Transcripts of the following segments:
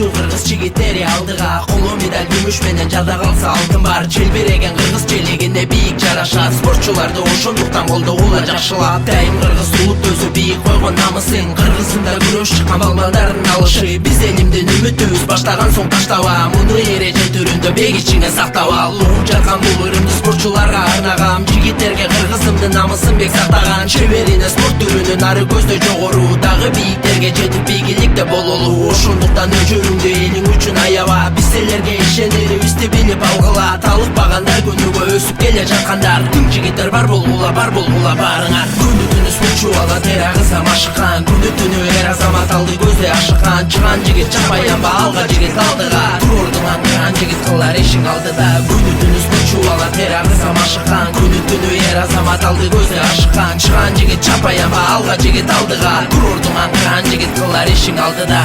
Uçu kırgız çigitleri aldığa, kolu medal gümüş menen jada kalsa altın var. Çelbiregen kırgız çeleginde biyik jaraşat, sporçularda oşonduktan boldu ula jakşылap. Dayım kırgız ulup özü biyik koygon namısın, kırgızында күрөш чыккан балбалдардын алышы. Биз элимдин үмүтүбүз баштаган соң таштаба, муну эреже түрүндө бек ичиңе сактап ал. Уруп жаркан бул ырымды спортчуларга арнагам, жигиттерге кыргызымдын намысын бек сактаган. Чеберине спорт түрүнүн ары көздөй жогору, дагы бийиктерге жетип ийгиликте бололу. Ошондуктан өчөрүңдү элиң үчүн аяба, биз силерге ишенерибизди билип алгыла. Талыкпагандар күнүгө өсүп келе жаткандар, тың жигиттер бар болгула барыңар. Күнү түнү спортчу ала тер агызам ашыккан, күнү түнү эр азамат алды көздөй ашыккан. Чыган жигит чапаянба алга жигит алдыга, турордуң аңгыран жигит кылар ишиң алдыда. Күнү түнү спортчу ала тер агызам ашыккан, күнү түнү эр азамат алды көздөй ашыккан. Чыган жигит чапаянба алга жигит алдыга, турордуң аңгыран жигит кылар ишиң алдыда.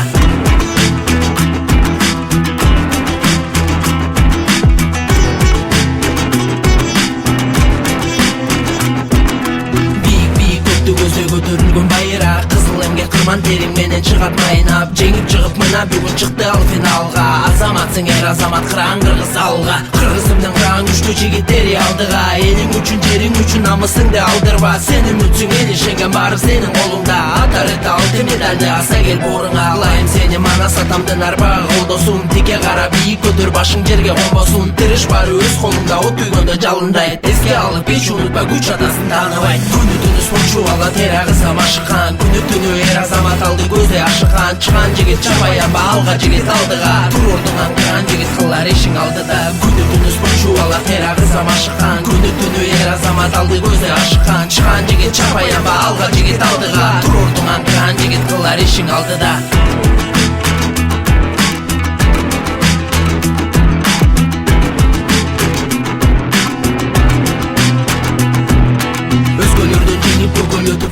Көтөрүлгөн байыраак, кызыл эмге кырман териң менен чыгат майнап. Жеңип чыгып мына бүгүн чыкты ал финалга. Азаматсың эр азамат, кыран кыргыз алга. Кыргызымдын кыран күчтүү жигиттери алдыга. Элиң үчүн, жериң үчүн намысыңды алдырба. Сен үмүтсүң, эл ишенген баары сенин колуңда. Атарыта алтын медалды аса кел боруңа. Алайын сени манас атамдын арбагы колдосун. Тике кара бийик көтөр, башың жерге конбосун. Тырыш баары өз колуңда, от күйгөндө жалындайт. Эске алып эч унутпа, күч атасын тааныбайт. Күнү түнү спортчу ала тер агызам ашыккан, күнү түнү эр азамат алды көздөй ашыккан. Чыган жигит чапаянба алга жигит алдыга, турордуң аңгыран жигит кылар ишиң алдыда. Күнү түнү спортчу ала тер агызам ашыккан, күнү түнү эр азамат алды көздөй ашыккан. Чыган жигит чапаянба алга жигит алдыга, турордуң аңгыран жигит кылар ишиң алдыда.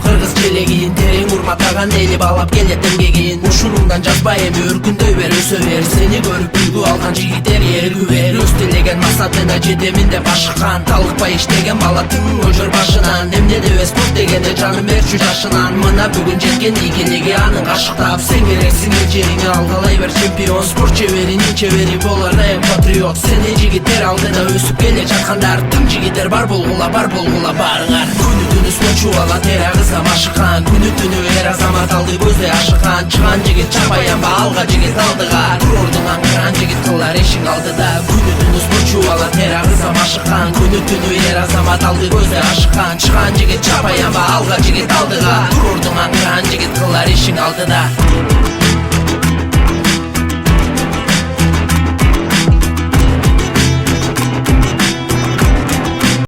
Кыргыз челегин терең урматтаган эли балап келет эмгегин. Ушунуңдан жазбай эми өркүндөй бер, өсө бер. Сени көрүп үлгү алган жигиттер эргүү бер. Өз тилеген максатына жетемин деп ашыккан, талыкпай иштеген бала тың өжөр башынан. Эмне дебе спорт дегенде жанын берчү жашынан. Мына бүгүн жеткен ийгилиги анын кашыктап. Сен керексиң эл жериңе, алгалай бер чемпион. Спорт чеберинин чебери болор дайым патриот. Сени жигиттер алдыда өсүп келе жаткандар, тың жигиттер бар болгула барыңар. Күнү түнү спортчу ала тер агызам ашыккан, күнү түнү эр азамат алды көздөй ашыккан. Чыган жигит чапаянба алга жигит алдыга, турордуң аңгыран жигит кылар ишиң алдыда. Күнү түнү спортчу ала тер агызам ашыккан, күнү түнү эр азамат алды көздөй ашыккан. Чыган жигит чапаянба алга жигит алдыга, турордуң аңгыран жигит кылар ишиң алдыда.